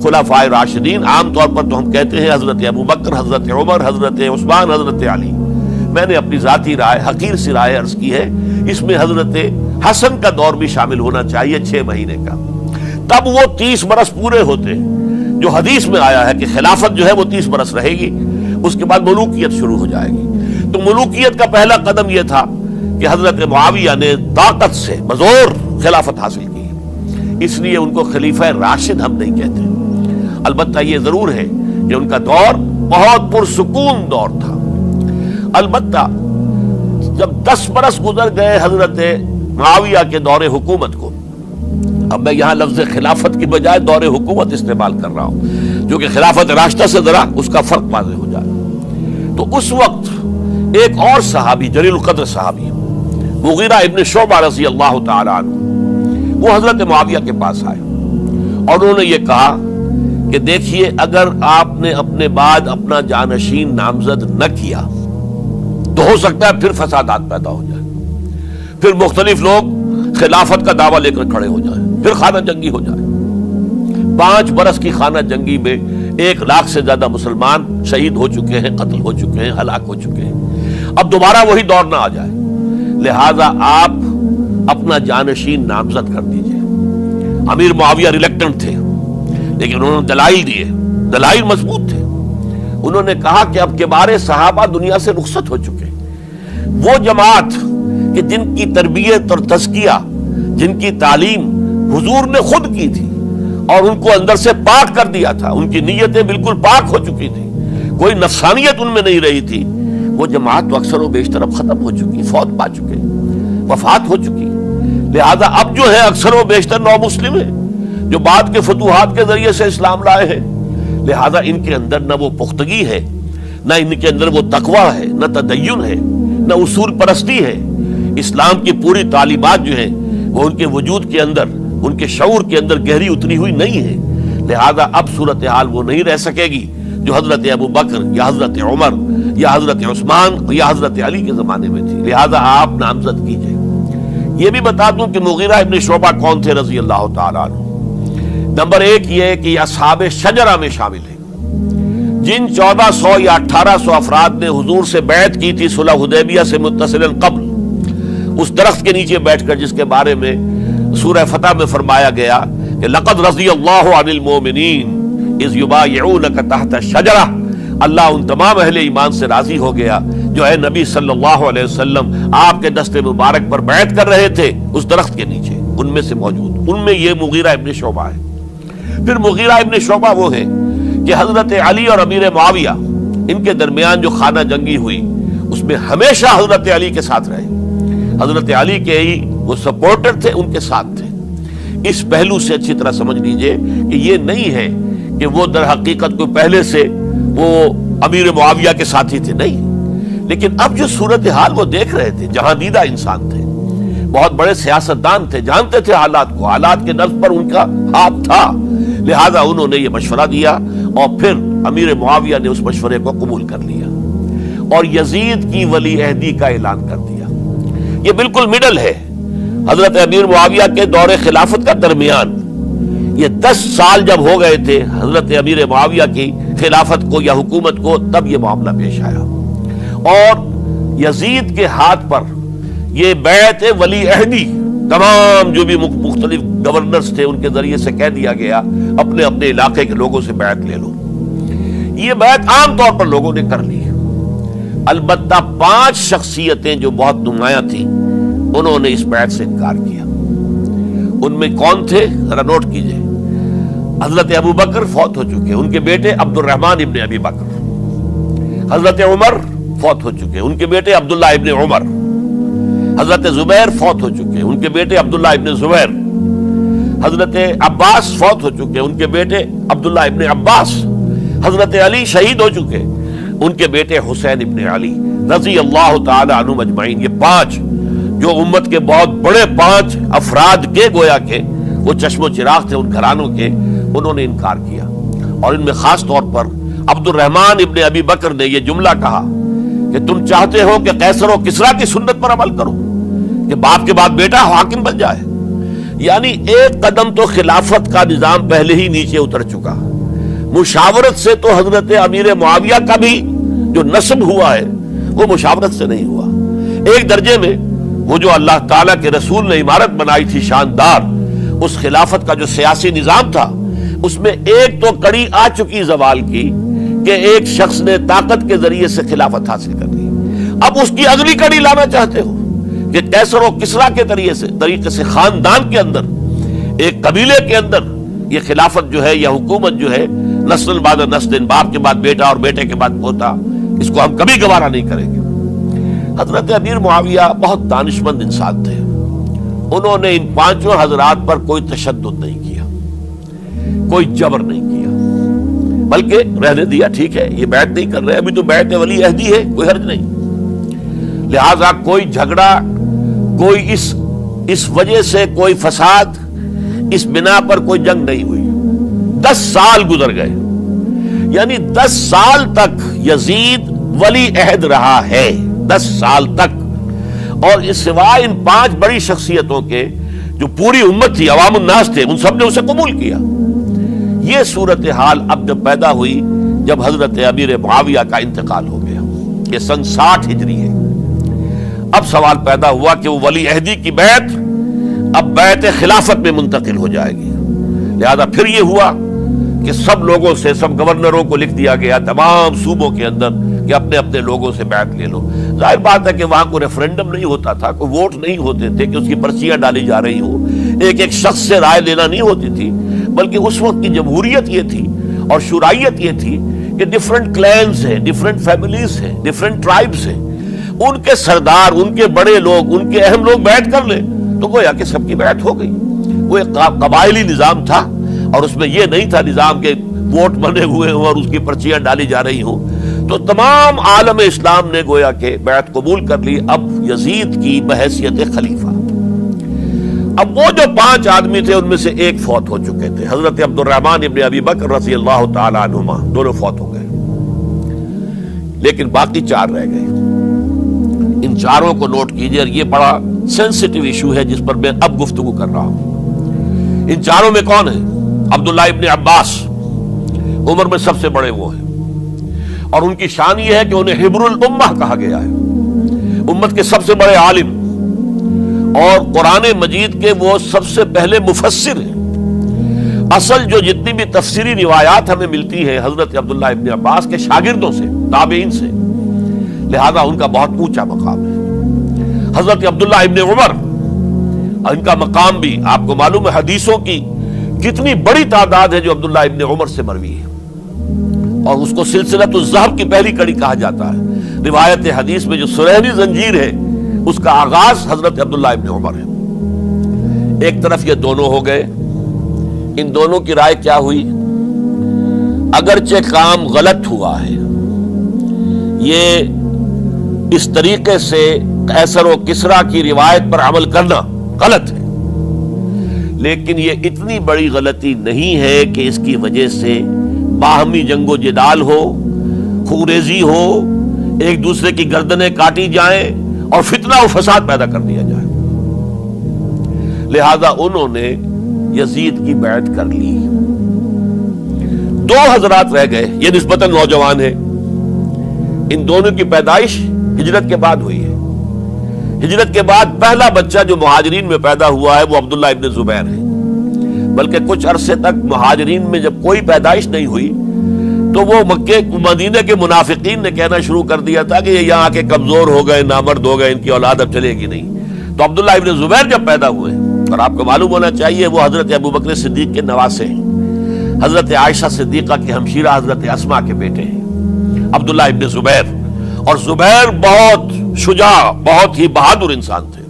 خلفائے راشدین، عام طور پر تو ہم کہتے ہیں حضرت ابو بکر، حضرت عمر، حضرت عثمان، حضرت علی. میں نے اپنی ذاتی رائے، حقیر سی رائے عرض کی ہے، اس میں حضرت حسن کا دور بھی شامل ہونا چاہیے 6 مہینے کا. تب وہ 30 برس پورے ہوتے ہیں جو حدیث میں آیا ہے کہ خلافت جو ہے وہ 30 برس رہے گی، اس کے بعد ملوکیت شروع ہو جائے گی. تو ملوکیت کا پہلا قدم یہ تھا کہ حضرت معاویہ نے طاقت سے بزور خلافت حاصل کی، اس لیے ان کو خلیفہ راشد ہم نہیں کہتے. البتہ یہ ضرور ہے کہ ان کا دور بہت پرسکون دور تھا. البتہ جب 10 برس گزر گئے حضرت معاویہ کے دور حکومت کو، اب میں یہاں لفظ خلافت کی بجائے دور حکومت استعمال کر رہا ہوں، جو کہ خلافت راشدہ سے ذرا اس کا فرق واضح ہو جائے. تو اس وقت ایک اور صحابی، جلیل القدر صحابی مغیرہ ابن شعبہ رضی اللہ تعالی عنہ، وہ حضرت معاویہ کے پاس آئے اور انہوں نے یہ کہا کہ دیکھیے، اگر آپ نے اپنے بعد اپنا جانشین نامزد نہ کیا تو ہو سکتا ہے پھر فسادات پیدا ہو جائے، پھر مختلف لوگ خلافت کا دعویٰ لے کر کھڑے ہو جائیں، پھر خانہ جنگی ہو جائے. 5 برس کی خانہ جنگی میں 1 لاکھ سے زیادہ مسلمان شہید ہو چکے ہیں، قتل ہو چکے ہیں، ہلاک ہو چکے ہیں. اب دوبارہ وہی دور نہ آ جائے، لہذا آپ اپنا جانشین نامزد کر دیجئے. امیر معاویہ ریلیکٹنٹ تھے، لیکن انہوں نے دلائل دیے، دلائل مضبوط تھے. انہوں نے کہا کہ اب کبار صحابہ دنیا سے رخصت ہو چکے، وہ جماعت کہ جن کی تربیت اور تزکیہ، جن کی تعلیم حضور نے خود کی تھی اور ان کو اندر سے پاک کر دیا تھا، ان کی نیتیں بالکل پاک ہو چکی تھی، کوئی نفسانیت ان میں نہیں رہی تھی، وہ جماعت تو اکثر و بیشتر اب ختم ہو چکی، فوت پا چکے، وفات ہو چکی. لہذا اب جو ہے اکثر و بیشتر نو مسلم ہیں جو بعد کے فتوحات کے ذریعے سے اسلام لائے ہیں. لہذا ان کے اندر نہ وہ پختگی ہے، نہ ان کے اندر وہ تقوی ہے، نہ تدین ہے، نہ اصول پرستی ہے. اسلام کی پوری تعلیمات جو ہیں وہ ان کے وجود کے اندر، ان کے شعور کے اندر گہری اتری ہوئی نہیں ہے. لہذا اب صورتحال وہ نہیں رہ سکے گی جو حضرت ابو بکر یا حضرت عمر یا حضرت عثمان یا حضرت علی کے زمانے میں تھی. لہذا آپ نامزد کیجئے. یہ بھی بتا دوں کہ مغیرہ ابن شعبہ کون تھے رضی اللہ تعالیٰ عنہ. نمبر 1 یہ کہ یہ اصحاب شجرہ میں شامل ہیں، جن 1400 یا 1800 افراد نے حضور سے بیعت کی تھی صلح حدیبیہ سے متصلا قبل، اس درخت کے نیچے بیٹھ کر جس کے بارے میں سورہ فتح میں فرمایا گیا کہ لقد رضی اللہ عن المؤمنین اذ یبایعونک تحت الشجرہ. اللہ ان تمام اہل ایمان سے راضی ہو گیا جو اے نبی صلی اللہ علیہ وسلم آپ کے دست مبارک پر بیعت کر رہے تھے اس درخت کے نیچے، ان میں سے موجود، ان میں یہ مغیرہ ابن شعبہ ہے. پھر مغیرہ ابن شعبہ وہ ہے کہ حضرت علی اور امیر معاویہ ان کے درمیان جو خانہ جنگی ہوئی اس میں ہمیشہ حضرت علی کے ساتھ رہے، حضرت علی کے ہی وہ سپورٹر تھے، ان کے ساتھ تھے. اس پہلو سے اچھی طرح سمجھ لیجئے کہ یہ نہیں ہے کہ وہ در حقیقت کو پہلے سے وہ امیر معاویہ کے ساتھی تھے، نہیں. لیکن اب جو صورتحال وہ دیکھ رہے تھے، جہاں دیدہ انسان تھے، بہت بڑے سیاستدان تھے، جانتے تھے حالات کو، حالات کے نفس پر ان کا ہاتھ تھا. لہذا انہوں نے یہ مشورہ دیا اور پھر امیر معاویہ نے اس مشورے کو قبول کر لیا اور یزید کی ولی عہدی کا اعلان کر دیا. یہ بالکل مڈل ہے حضرت امیر معاویہ کے دور خلافت کا درمیان. یہ 10 سال جب ہو گئے تھے حضرت امیر معاویہ کی خلافت کو یا حکومت کو، تب یہ معاملہ پیش آیا اور یزید کے ہاتھ پر یہ بیعت ولی عہدی تمام جو بھی مختلف گورنرز تھے ان کے ذریعے سے کہہ دیا گیا اپنے اپنے علاقے کے لوگوں سے بیعت لے لو. یہ بیعت عام طور پر لوگوں نے کر لی. البتہ 5 شخصیتیں جو بہت نمایاں تھیں انہوں نے اس بیعت سے انکار کیا. ان میں کون تھے ذرا نوٹ کیجئے. حضرت ابو بکر فوت ہو چکے، ان کے بیٹے عبد الرحمن ابن ابی بکر. حضرت عمر فوت ہو چکے، ان کے بیٹے عبداللہ ابن عمر. حضرت زبیر فوت ہو چکے، ان کے بیٹے عبداللہ ابن زبیر. حضرت عباس فوت ہو چکے، ان کے بیٹے عبداللہ ابن عباس. حضرت علی شہید ہو چکے، ان کے بیٹے حسین ابن علی رضی اللہ تعالی عنہم اجمعین. یہ 5 جو امت کے بہت بڑے 5 افراد کے گویا کے وہ چشم و چراغ تھے ان گھرانوں کے، انہوں نے انکار کیا. اور ان میں خاص طور پر عبد الرحمن ابن ابی بکر نے یہ جملہ کہا کہ تم چاہتے ہو کہ قیصر و کسریٰ کی سنت پر عمل کرو کہ باپ کے بعد بیٹا حاکم بن جائے. یعنی ایک قدم تو خلافت کا نظام پہلے ہی نیچے اتر چکا. مشاورت سے تو حضرت امیر معاویہ کا بھی جو نسب ہوا ہے وہ مشاورت سے نہیں ہوا. ایک درجے میں وہ جو اللہ تعالیٰ کے رسول نے عمارت بنائی تھی شاندار، اس خلافت کا جو سیاسی نظام تھا، اس میں ایک تو کڑی آ چکی زوال کی کہ ایک شخص نے طاقت کے ذریعے سے خلافت حاصل کر لی. اب اس کی اگلی کڑی لانا چاہتے ہو کہ کیسر و کسریٰ کے طریقے سے خاندان کے اندر، ایک قبیلے کے اندر یہ خلافت جو ہے یا حکومت جو ہے نسل بعد نسل، باپ کے بعد بیٹا اور بیٹے کے بعد پوتا، اس کو ہم کبھی گوارا نہیں کریں گے. حضرت امیر معاویہ بہت دانشمند انسان تھے. انہوں نے ان پانچوں حضرات پر کوئی تشدد نہیں کیا، کوئی جبر نہیں کیا، بلکہ رہنے دیا. ٹھیک ہے، یہ بیعت نہیں کر رہے، ابھی تو بیعت ولی عہدی ہے، کوئی حرج نہیں. لہذا کوئی جھگڑا، کوئی اس وجہ سے کوئی فساد، اس بنا پر کوئی جنگ نہیں ہوئی. 10 سال گزر گئے، یعنی 10 سال تک یزید ولی عہد رہا ہے. 10 سال تک. اور اس سوائے ان 5 بڑی شخصیتوں کے جو پوری امت تھی، عوام الناس تھے، ان سب نے اسے قبول کیا. یہ صورتحال اب جب پیدا ہوئی جب حضرت امیر معاویہ کا انتقال ہو گیا، یہ سن 60 ہجری ہے. اب سوال پیدا ہوا کہ وہ ولی عہدی کی بیعت اب بیعت خلافت میں منتقل ہو جائے گی. لہذا پھر یہ ہوا کہ سب لوگوں سے، سب گورنروں کو لکھ دیا گیا تمام صوبوں کے اندر کہ اپنے اپنے لوگوں سے بیعت لے لو. ظاہر بات ہے کہ وہاں کوئی ریفرنڈم نہیں ہوتا تھا، کوئی ووٹ نہیں ہوتے تھے کہ اس کی پرچیاں ڈالی جا رہی ہوں، ایک ایک شخص سے رائے لینا نہیں ہوتی تھی، بلکہ اس وقت کی جمہوریت یہ تھی اور شورائیت یہ تھی کہ ڈفرنٹ کلینز ہیں، ڈفرنٹ فیملیز ہیں، ڈفرنٹ ٹرائبز ہیں، ان کے سردار، ان کے بڑے لوگ، ان کے اہم لوگ بیعت کر لیں تو گویا کہ سب کی بیعت ہو گئی. وہ ایک قبائلی نظام تھا اور اس میں یہ نہیں تھا نظام کے ووٹ بنے ہوئے ہوں اور اس کی پرچیاں ڈالی جا رہی ہوں. تو تمام عالم اسلام نے گویا کہ بیعت قبول کر لی اب یزید کی بحیثیت خلیفہ. اب وہ جو 5 آدمی تھے ان میں سے ایک فوت ہو چکے تھے، حضرت عبد الرحمن ابن ابی بکر رضی اللہ تعالی عنہما، دونوں فوت ہو گئے، لیکن باقی 4 رہ گئے. ان 4 کو نوٹ کیجئے، اور یہ بڑا سینسٹیو ایشو ہے جس پر میں اب گفتگو کر رہا ہوں. ان 4 میں کون ہیں؟ عبداللہ ابن عباس، عمر میں سب سے بڑے وہ ہیں، اور ان کی شان یہ ہے کہ انہیں حبر الامہ کہا گیا ہے، امت کے سب سے بڑے عالم، اور قرآن مجید کے وہ سب سے پہلے مفسر ہیں. اصل جو جتنی بھی تفسیری روایات ہمیں ملتی ہیں حضرت عبداللہ ابن عباس کے شاگردوں سے، تابعین سے، لہذا ان کا بہت اونچا مقام ہے. حضرت عبداللہ ابن عمر، ان کا مقام بھی آپ کو معلوم ہے، حدیثوں کی کتنی بڑی تعداد ہے جو عبداللہ ابن عمر سے مروی ہے، اور اس کو سلسلۃ الذہب کی پہلی کڑی کہا جاتا ہے. روایت حدیث میں جو سرہنی زنجیر ہے اس کا آغاز حضرت عبداللہ ابن عمر ہے. ایک طرف یہ دونوں ہو گئے، ان دونوں کی رائے کیا ہوئی؟ اگرچہ کام غلط ہوا ہے، یہ اس طریقے سے قیصر و کسریٰ کی روایت پر عمل کرنا غلط ہے، لیکن یہ اتنی بڑی غلطی نہیں ہے کہ اس کی وجہ سے باہمی جنگ و جدال ہو، خوریزی ہو، ایک دوسرے کی گردنیں کاٹی جائیں اور فتنہ و فساد پیدا کر دیا جائے. لہذا انہوں نے یزید کی بیعت کر لی. 2 حضرات رہ گئے، یہ نسبتاً نوجوان ہیں. ان دونوں کی پیدائش ہجرت کے بعد ہوئی ہے. ہجرت کے بعد پہلا بچہ جو مہاجرین میں پیدا ہوا ہے وہ عبداللہ ابن زبیر ہے. بلکہ کچھ عرصے تک مہاجرین میں جب کوئی پیدائش نہیں ہوئی تو وہ مکے مدینہ کے منافقین نے کہنا شروع کر دیا تھا کہ یہ یہاں کے کمزور ہو گئے، نامرد ہو گئے، ان کی اولاد اب چلے گی نہیں. تو عبداللہ ابن زبیر جب پیدا ہوئے، اور آپ کو معلوم ہونا چاہیے وہ حضرت ابوبکر صدیق کے نواسے ہیں، حضرت عائشہ صدیقہ کی ہمشیرہ حضرت اسماء کے بیٹے ہیں عبداللہ ابن زبیر. اور زبیر بہت شجاع، بہت ہی بہادر انسان تھے.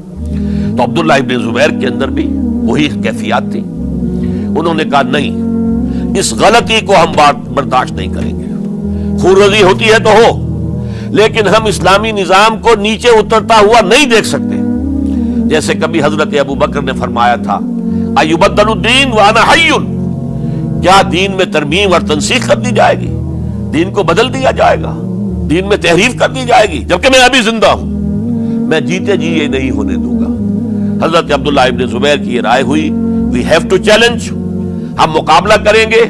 تو عبداللہ ابن زبیر کے اندر بھی وہی کیفیات تھی. انہوں نے کہا نہیں، اس غلطی کو ہم برداشت نہیں کریں گے. خورزی ہوتی ہے تو ہو، لیکن ہم اسلامی نظام کو نیچے اترتا ہوا نہیں دیکھ سکتے. جیسے کبھی حضرت ابو بکر نے فرمایا تھا ایبدل الدین وانا حی، کیا دین میں ترمیم اور تنسیخ کر دی جائے گی؟ دین کو بدل دیا جائے گا، دین میں تحریف کر دی جائے گی، جبکہ میں ابھی زندہ ہوں. میں جیتے جی یہ نہیں ہونے دوں گا. حضرت عبداللہ ابن زبیر کی یہ رائے ہوئی، وی ہیو ٹو چیلنج، ہم مقابلہ کریں گے